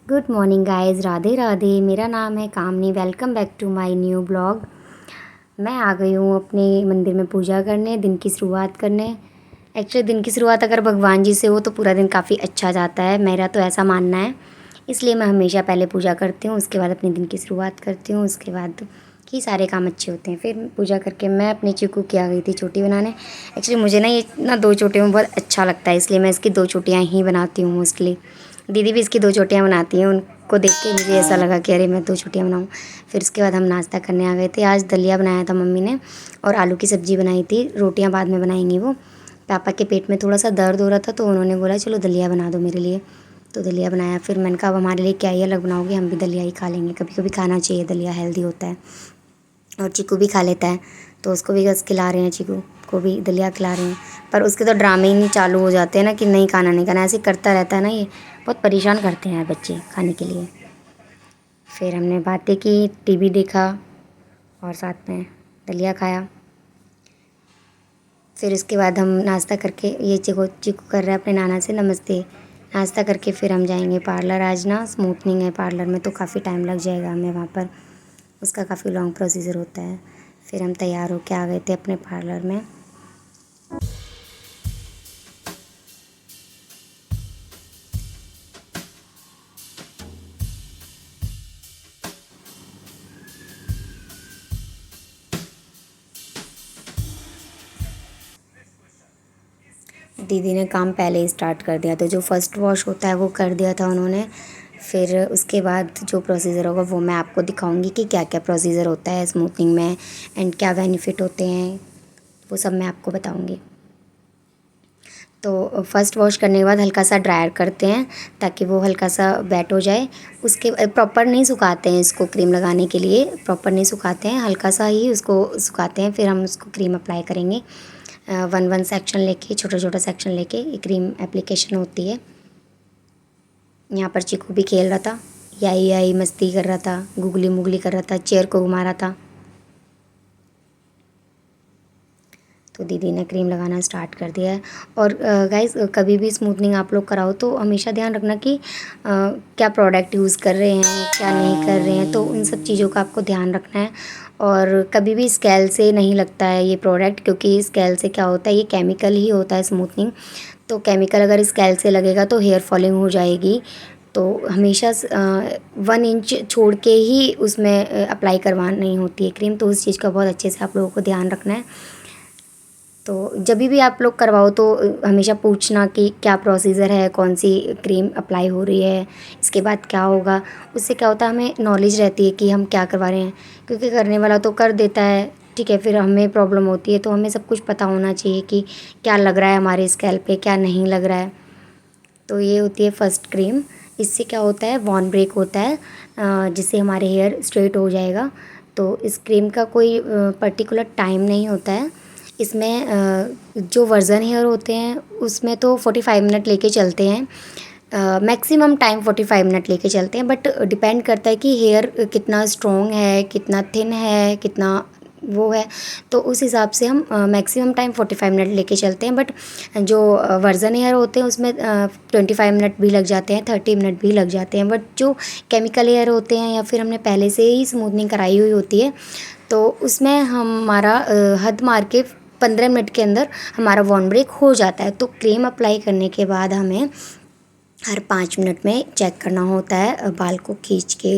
Good morning guys, Radhe Radhe. मेरा नाम है Kamini. Welcome back to my new blog. मैं आ गई हूँ अपने मंदिर में पूजा करने, दिन की शुरुआत करने। एक्चुअली दिन की शुरुआत अगर भगवान जी से हो तो पूरा दिन काफ़ी अच्छा जाता है, मेरा तो ऐसा मानना है। इसलिए मैं हमेशा पहले पूजा करती हूँ, उसके बाद अपने दिन की शुरुआत करती हूँ, उसके बाद ही सारे काम अच्छे होते हैं। फिर पूजा करके मैं अपनी चीकू की आ गई थी चोटी बनाने। एक्चुअली मुझे ना ये ना 2 चोटियों में बहुत अच्छा लगता है, इसलिए मैं इसकी 2 चोटियाँ ही बनाती हूँ मोस्टली। दीदी भी इसकी 2 चोटियाँ बनाती हैं, उनको देख के मुझे ऐसा लगा कि अरे मैं 2 चोटियाँ बनाऊँ। फिर उसके बाद हम नाश्ता करने आ गए थे। आज दलिया बनाया था मम्मी ने और आलू की सब्ज़ी बनाई थी। रोटियाँ बाद में बनाएंगी वो। पापा के पेट में थोड़ा सा दर्द हो रहा था तो उन्होंने बोला चलो दलिया बना दो मेरे लिए। तो दलिया बनाया। फिर मैंने कहा अब हमारे लिए क्या ही अलग बनाओगे, हम भी दलिया ही खा लेंगे। कभी कभी खाना चाहिए, दलिया हेल्दी होता है। और चीकू भी खा लेता है तो उसको भी बस खिला रहे हैं, चीकू को भी दलिया खिला रहे हैं। पर उसके तो ड्रामे ही नहीं चालू हो जाते हैं ना कि नहीं खाना नहीं खाना, ऐसे करता रहता है ना ये। बहुत परेशान करते हैं बच्चे खाने के लिए। फिर हमने बातें की, टीवी देखा और साथ में दलिया खाया। फिर इसके बाद हम नाश्ता करके, ये चीकू चीकू कर रहा है अपने नाना से नमस्ते। नाश्ता करके फिर हम जाएंगे पार्लर। आज ना स्मूथनिंग है पार्लर में तो काफ़ी टाइम लग जाएगा हमें वहाँ पर। उसका काफ़ी लॉन्ग प्रोसीजर होता है। फिर हम तैयार होके आ गए थे अपने पार्लर में। दीदी ने काम पहले ही स्टार्ट कर दिया, तो जो फ़र्स्ट वॉश होता है वो कर दिया था उन्होंने। फिर उसके बाद जो प्रोसीजर होगा वो मैं आपको दिखाऊंगी कि क्या क्या प्रोसीजर होता है स्मूथनिंग में एंड क्या बेनिफिट होते हैं, वो सब मैं आपको बताऊंगी। तो फ़र्स्ट वॉश करने के बाद हल्का सा ड्रायर करते हैं ताकि वो हल्का सा वेट हो जाए। उसके प्रॉपर नहीं सुखाते हैं इसको, क्रीम लगाने के लिए प्रॉपर नहीं सुखाते हैं, हल्का सा ही उसको सुखाते हैं। फिर हम उसको क्रीम अप्लाई करेंगे। वन वन सेक्शन लेके, छोटा छोटा सेक्शन लेके ये क्रीम एप्लीकेशन होती है। यहाँ पर चीकू भी खेल रहा था, याई याई मस्ती कर रहा था, गुगली मुगली कर रहा था, चेयर को घुमा रहा था। तो दीदी ने क्रीम लगाना स्टार्ट कर दिया है। और गाइस, कभी भी स्मूथनिंग आप लोग कराओ तो हमेशा ध्यान रखना कि क्या प्रोडक्ट यूज़ कर रहे हैं, क्या नहीं कर रहे हैं, तो उन सब चीज़ों का आपको ध्यान रखना है। और कभी भी स्केल से नहीं लगता है ये प्रोडक्ट, क्योंकि स्केल से क्या होता है, ये केमिकल ही होता है स्मूथनिंग। तो केमिकल अगर स्केल से लगेगा तो हेयर फॉलिंग हो जाएगी। तो हमेशा 1 इंच छोड़ के ही उसमें अप्लाई करवानी होती है क्रीम। तो उस चीज़ का बहुत अच्छे से आप लोगों को ध्यान रखना है। तो जब भी आप लोग करवाओ तो हमेशा पूछना कि क्या प्रोसीजर है, कौन सी क्रीम अप्लाई हो रही है, इसके बाद क्या होगा। उससे क्या होता है, हमें नॉलेज रहती है कि हम क्या करवा रहे हैं। क्योंकि करने वाला तो कर देता है, ठीक है, फिर हमें प्रॉब्लम होती है। तो हमें सब कुछ पता होना चाहिए कि क्या लग रहा है हमारे स्कैल्प पे, क्या नहीं लग रहा है। तो ये होती है फर्स्ट क्रीम। इससे क्या होता है, वॉन ब्रेक होता है, जिससे हमारे हेयर स्ट्रेट हो जाएगा। तो इस क्रीम का कोई पर्टिकुलर टाइम नहीं होता है। इसमें जो वर्ज़न हेयर होते हैं उसमें तो 45 मिनट लेके चलते हैं। मैक्सिमम टाइम 45 मिनट लेके चलते हैं, बट डिपेंड करता है कि हेयर कितना स्ट्रॉन्ग है, कितना थिन है, कितना वो है। तो उस हिसाब से हम मैक्सिमम टाइम 45 मिनट लेके चलते हैं। बट जो वर्ज़न हेयर होते हैं उसमें 25 मिनट भी लग जाते हैं, 30 मिनट भी लग जाते हैं। बट जो केमिकल हेयर होते हैं या फिर हमने पहले से ही स्मूथनिंग कराई हुई होती है तो उसमें हमारा हद मार के 15 मिनट के अंदर हमारा वॉन ब्रेक हो जाता है। तो क्रीम अप्लाई करने के बाद हमें हर 5 मिनट में चेक करना होता है। बाल को खींच के,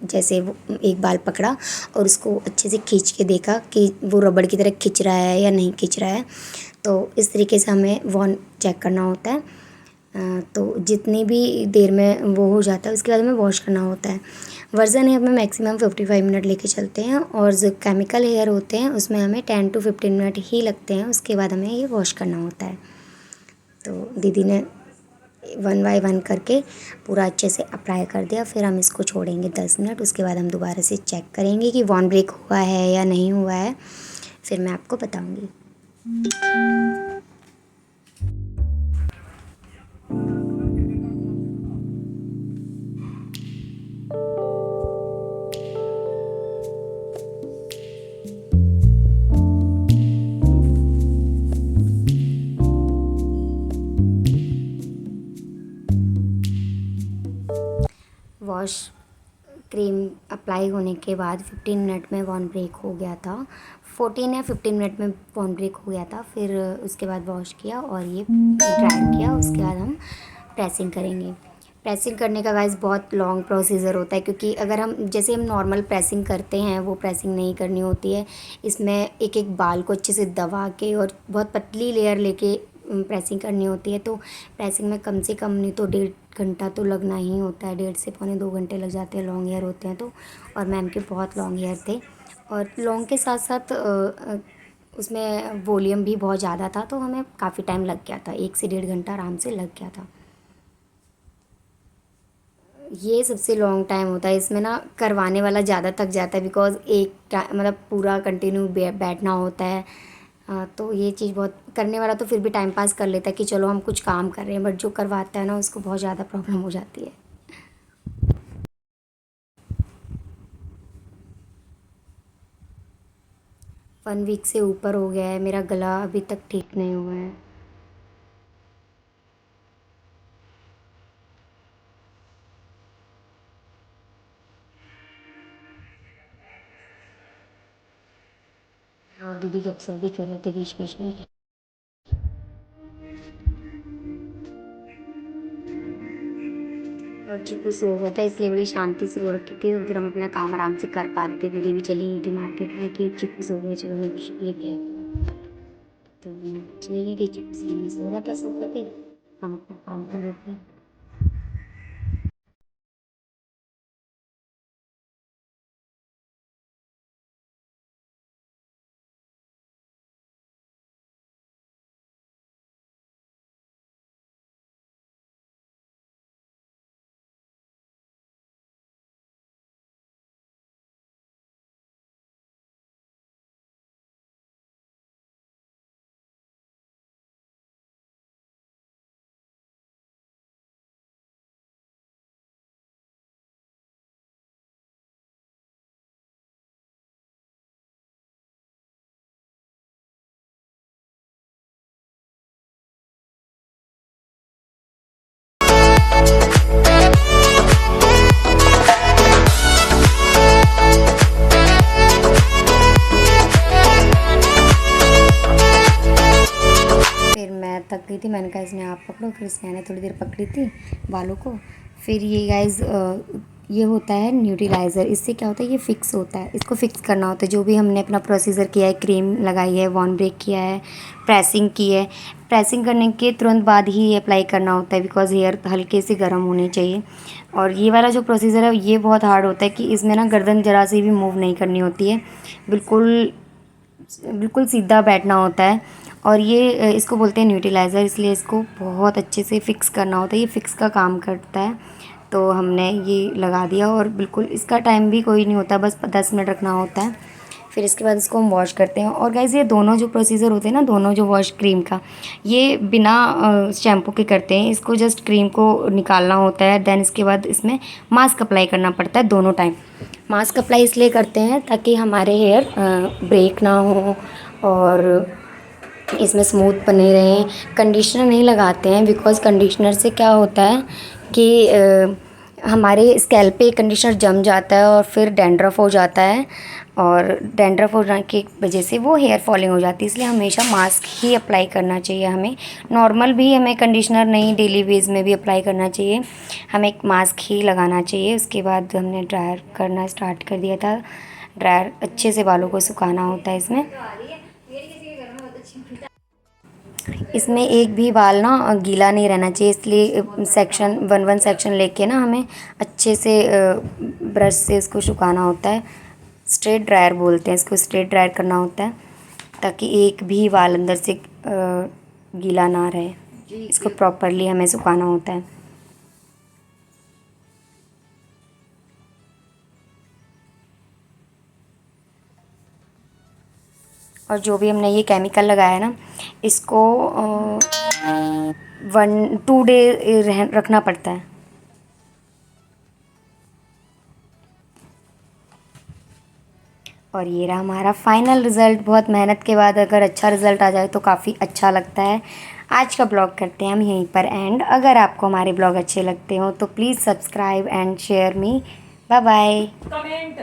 जैसे वो एक बाल पकड़ा और उसको अच्छे से खींच के देखा कि वो रबड़ की तरह खींच रहा है या नहीं खींच रहा है। तो इस तरीके से हमें वॉन चेक करना होता है। तो जितनी भी देर में वो हो जाता है उसके बाद हमें वॉश करना होता है। वर्ज़न हेयर में मैक्सिमम 55 मिनट लेके चलते हैं और जो केमिकल हेयर होते हैं उसमें हमें 10 to 15 मिनट ही लगते हैं। उसके बाद हमें ये वॉश करना होता है। तो दीदी ने 1 बाय 1 करके पूरा अच्छे से अप्लाई कर दिया। फिर हम इसको छोड़ेंगे 10 मिनट। उसके बाद हम दोबारा से चेक करेंगे कि वॉन ब्रेक हुआ है या नहीं हुआ है, फिर मैं आपको बताऊँगी। वॉश क्रीम अप्लाई होने के बाद 15 मिनट में वॉन ब्रेक हो गया था। 14 या 15 मिनट में वॉन ब्रेक हो गया था। फिर उसके बाद वॉश किया और ये ड्राई किया। उसके बाद हम प्रेसिंग करेंगे। प्रेसिंग करने का गाइस बहुत लॉन्ग प्रोसीजर होता है, क्योंकि अगर हम जैसे हम नॉर्मल प्रेसिंग करते हैं वो प्रेसिंग नहीं करनी होती है। इसमें एक एक बाल को अच्छे से दबा के और बहुत पतली लेयर लेके प्रेसिंग करनी होती है। तो प्रेसिंग में कम से कम नहीं तो 1.5 घंटा तो लगना ही होता है। 1.5 से 1.25 घंटे लग जाते हैं लॉन्ग हेयर होते हैं तो। और मैम के बहुत लॉन्ग हेयर थे और लॉन्ग के साथ साथ उसमें वॉल्यूम भी बहुत ज़्यादा था, तो हमें काफ़ी टाइम लग गया था। 1 से 1.5 घंटा आराम से लग गया था। ये सबसे लॉन्ग टाइम होता है इसमें ना। करवाने वाला ज़्यादा थक जाता है, बिकॉज़ मतलब पूरा कंटिन्यू बैठना होता है। तो ये चीज़ बहुत, करने वाला तो फिर भी टाइम पास कर लेता है कि चलो हम कुछ काम कर रहे हैं, बट जो करवाता है ना उसको बहुत ज़्यादा प्रॉब्लम हो जाती है। 1 वीक से ऊपर हो गया है, मेरा गला अभी तक ठीक नहीं हुआ है। और दीदी जब सर्दी कर रहे थे बीच बीच में। और चिकू सो गया था इसलिए बड़ी शांति से वो रखी थी, तो फिर हम अपना काम आराम से कर पाते। दीदी भी चली गई थी मार्केट में कि चिकू सो गया, चलो लेके आए। तो चली गई थी चिकू, सो रहा था सोफे पे, हम अपना काम कर रहे थे। फिर मैं थक गई थी, मैंने कहा इसने आप पकड़ो, फिर इसने थोड़ी देर पकड़ी थी बालों को। फिर ये गाइस ये होता है न्यूट्रीलाइज़र। इससे क्या होता है, ये फ़िक्स होता है, इसको फ़िक्स करना होता है। जो भी हमने अपना प्रोसीजर किया है, क्रीम लगाई है, वॉन ब्रेक किया है, प्रेसिंग की है, प्रेसिंग करने के तुरंत बाद ही ये अप्लाई करना होता है, बिकॉज़ हेयर हल्के से गर्म होने चाहिए। और ये वाला जो प्रोसीजर है ये बहुत हार्ड होता है कि इसमें ना गर्दन ज़रा सी भी मूव नहीं करनी होती है, बिल्कुल बिल्कुल सीधा बैठना होता है। और ये इसको बोलते हैं न्यूट्रीलाइज़र, इसलिए इसको बहुत अच्छे से फ़िक्स करना होता है। ये फ़िक्स का काम करता है। तो हमने ये लगा दिया और बिल्कुल इसका टाइम भी कोई नहीं होता, बस 10 मिनट रखना होता है। फिर इसके बाद इसको हम वॉश करते हैं। और गाइज़ ये दोनों जो प्रोसीजर होते हैं ना, दोनों जो वॉश क्रीम का, ये बिना शैम्पू के करते हैं। इसको जस्ट क्रीम को निकालना होता है, देन इसके बाद इसमें मास्क अप्लाई करना पड़ता है दोनों टाइम। मास्क अप्लाई इसलिए करते हैं ताकि हमारे हेयर ब्रेक ना हो और इसमें स्मूथ बने रहें। कंडीशनर नहीं लगाते हैं, बिकॉज़ कंडीशनर से क्या होता है कि हमारे स्कैल्प पे कंडीशनर जम जाता है और फिर डैंड्रफ हो जाता है, और डैंड्रफ हो जाने की वजह से वो हेयर फॉलिंग हो जाती है। इसलिए हमेशा मास्क ही अप्लाई करना चाहिए हमें। नॉर्मल भी हमें कंडीशनर नहीं, डेली वेज में भी अप्लाई करना चाहिए, हमें एक मास्क ही लगाना चाहिए। उसके बाद हमने ड्रायर करना स्टार्ट कर दिया था। ड्रायर अच्छे से बालों को सुखाना होता है इसमें। इसमें एक भी बाल ना गीला नहीं रहना चाहिए, इसलिए सेक्शन वन वन सेक्शन लेके ना हमें अच्छे से ब्रश से इसको सुखाना होता है। स्ट्रेट ड्रायर बोलते हैं इसको, स्ट्रेट ड्रायर करना होता है ताकि एक भी बाल अंदर से गीला ना रहे। इसको प्रॉपरली हमें सुखाना होता है। और जो भी हमने ये केमिकल लगाया ना, इसको 1-2 डे रखना पड़ता है। और ये रहा हमारा फाइनल रिज़ल्ट। बहुत मेहनत के बाद अगर अच्छा रिज़ल्ट आ जाए तो काफ़ी अच्छा लगता है। आज का ब्लॉग करते हैं हम यहीं पर एंड। अगर आपको हमारे ब्लॉग अच्छे लगते हो तो please subscribe and share me. Bye bye. Comment